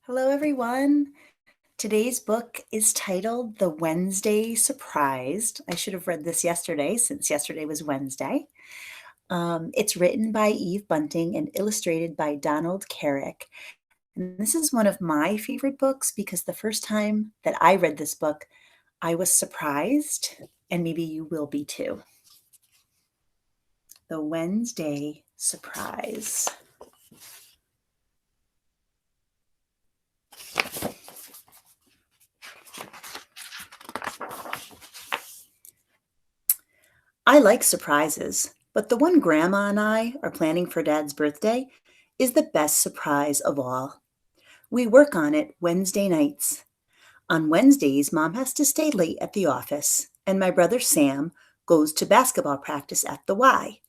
Hello, everyone. Today's book is titled The Wednesday Surprised. I should have read this yesterday since yesterday was Wednesday. It's written by Eve Bunting and illustrated by Donald Carrick. And this is one of my favorite books because the first time that I read this book, I was surprised, and maybe you will be too. The Wednesday Surprise. I like surprises, but the one Grandma and I are planning for Dad's birthday is the best surprise of all. We work on it Wednesday nights. On Wednesdays, Mom has to stay late at the office, and my brother Sam goes to basketball practice at the Y.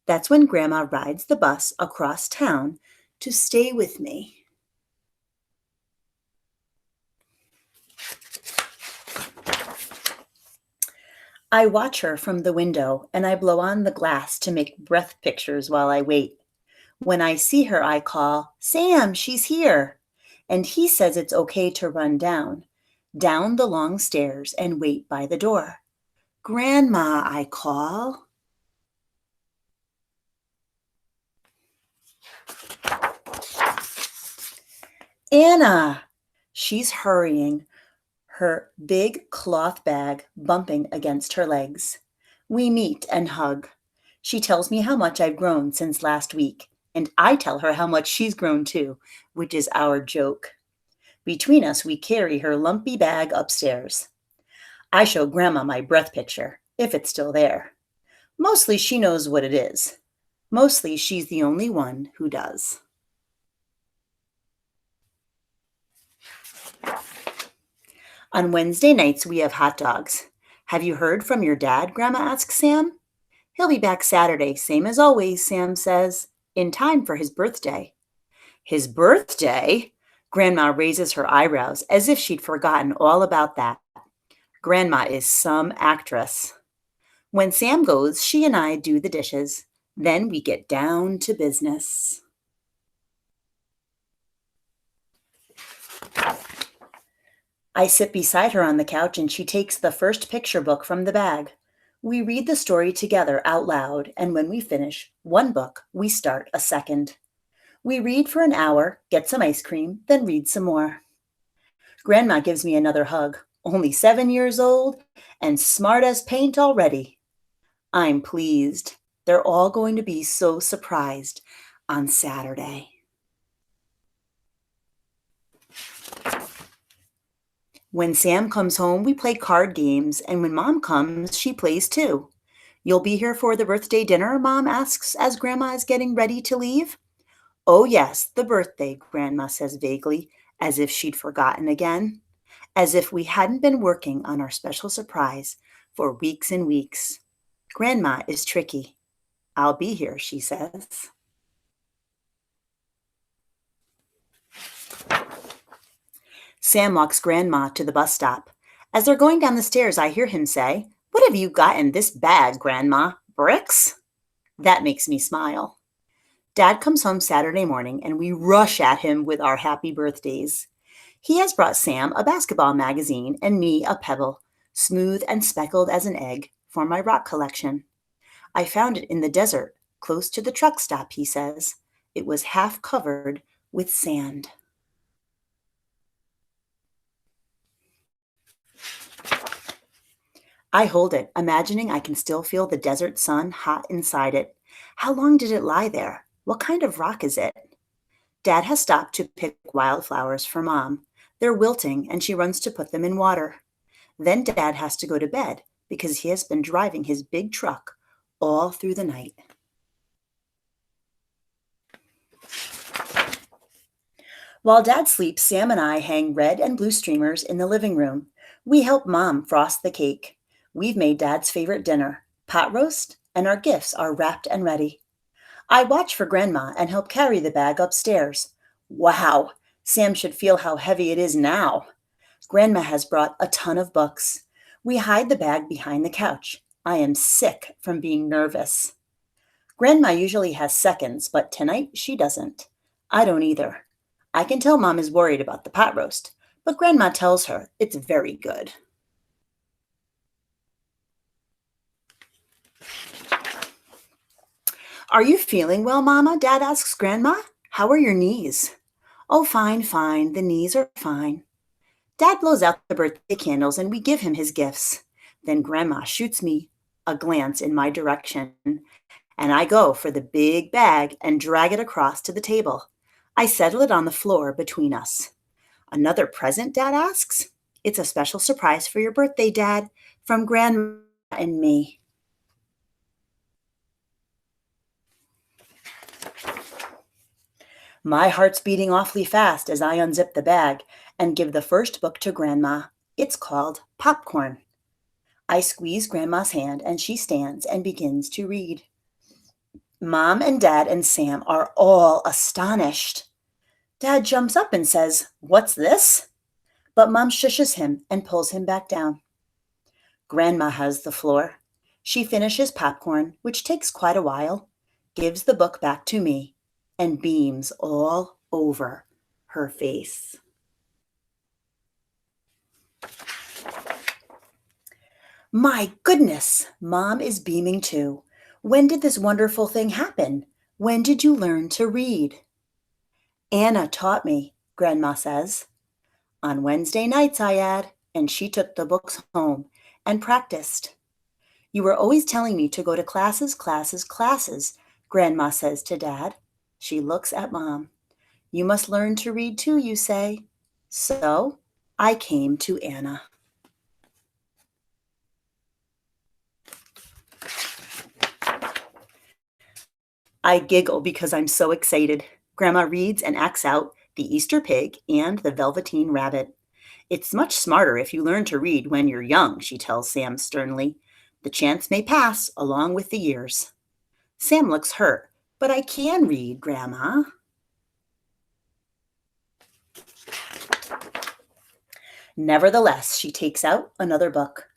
That's when Grandma rides the bus across town to stay with me. I watch her from the window and I blow on the glass to make breath pictures while I wait. When I see her, I call, Sam, she's here. And he says it's okay to run down the long stairs and wait by the door. Grandma, I call. Anna. She's hurrying, her big cloth bag bumping against her legs. We meet and hug. She tells me how much I've grown since last week, and I tell her how much she's grown too, which is our joke. Between us, we carry her lumpy bag upstairs. I show Grandma my breath picture, if it's still there. Mostly she knows what it is. Mostly she's the only one who does. On Wednesday nights, we have hot dogs. Have you heard from your dad? Grandma asks Sam. He'll be back Saturday, same as always, Sam says, in time for his birthday. His birthday? Grandma raises her eyebrows as if she'd forgotten all about that. Grandma is some actress. When Sam goes, she and I do the dishes. Then we get down to business. I sit beside her on the couch and she takes the first picture book from the bag. We read the story together out loud, and when we finish one book, we start a second. We read for an hour, get some ice cream, then read some more. Grandma gives me another hug, only 7 years old and smart as paint already. I'm pleased. They're all going to be so surprised on Saturday. When Sam comes home, we play card games, and when Mom comes, she plays too. You'll be here for the birthday dinner? Mom asks as Grandma is getting ready to leave. Oh, yes, the birthday, Grandma says vaguely, as if she'd forgotten again, as if we hadn't been working on our special surprise for weeks and weeks. Grandma is tricky. I'll be here, she says. Sam walks Grandma to the bus stop. As they're going down the stairs, I hear him say, What have you got in this bag, Grandma? Bricks? That makes me smile. Dad comes home Saturday morning and we rush at him with our happy birthdays. He has brought Sam a basketball magazine and me a pebble, smooth and speckled as an egg, for my rock collection. I found it in the desert, close to the truck stop, he says. It was half covered with sand. I hold it, imagining I can still feel the desert sun hot inside it. How long did it lie there? What kind of rock is it? Dad has stopped to pick wildflowers for Mom. They're wilting, and she runs to put them in water. Then Dad has to go to bed because he has been driving his big truck all through the night. While Dad sleeps, Sam and I hang red and blue streamers in the living room. We help Mom frost the cake. We've made Dad's favorite dinner, pot roast, and our gifts are wrapped and ready. I watch for Grandma and help carry the bag upstairs. Wow, Sam should feel how heavy it is now. Grandma has brought a ton of books. We hide the bag behind the couch. I am sick from being nervous. Grandma usually has seconds, but tonight she doesn't. I don't either. I can tell Mom is worried about the pot roast, but Grandma tells her it's very good. Are you feeling well, Mama? Dad asks Grandma. How are your knees? Oh, fine, fine. The knees are fine. Dad blows out the birthday candles and we give him his gifts. Then Grandma shoots me a glance in my direction, and I go for the big bag and drag it across to the table. I settle it on the floor between us. Another present, Dad asks. It's a special surprise for your birthday, Dad, from Grandma and me. My heart's beating awfully fast as I unzip the bag and give the first book to Grandma. It's called Popcorn. I squeeze Grandma's hand and she stands and begins to read. Mom and Dad and Sam are all astonished. Dad jumps up and says, "What's this?" But Mom shushes him and pulls him back down. Grandma has the floor. She finishes popcorn, which takes quite a while, gives the book back to me, and beams all over her face. My goodness, Mom is beaming too. When did this wonderful thing happen? When did you learn to read? Anna taught me, Grandma says. On Wednesday nights, I add, and she took the books home and practiced. You were always telling me to go to classes, classes, classes, Grandma says to Dad. She looks at Mom. You must learn to read too, you say. So I came to Anna. I giggle because I'm so excited. Grandma reads and acts out The Easter Pig and The Velveteen Rabbit. It's much smarter if you learn to read when you're young, she tells Sam sternly. The chance may pass along with the years. Sam looks hurt. But I can read, Grandma. Nevertheless, she takes out another book.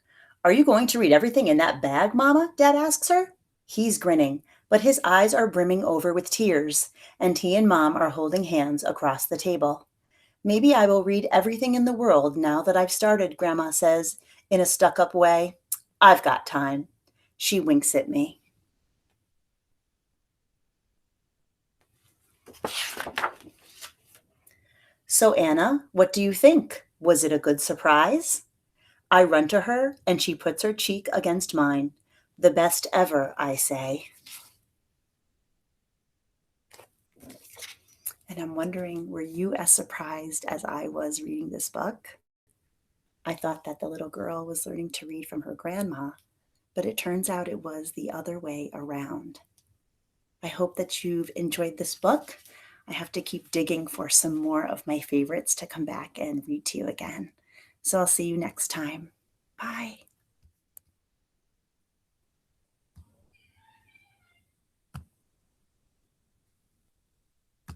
Are you going to read everything in that bag, Mama? Dad asks her. He's grinning, but his eyes are brimming over with tears, and he and Mom are holding hands across the table. Maybe I will read everything in the world now that I've started, Grandma says, in a stuck-up way. I've got time. She winks at me. So, Anna, what do you think? Was it a good surprise? I run to her, and she puts her cheek against mine. The best ever, I say. And I'm wondering, were you as surprised as I was reading this book? I thought that the little girl was learning to read from her grandma, but it turns out it was the other way around. I hope that you've enjoyed this book. I have to keep digging for some more of my favorites to come back and read to you again. So I'll see you next time. Bye.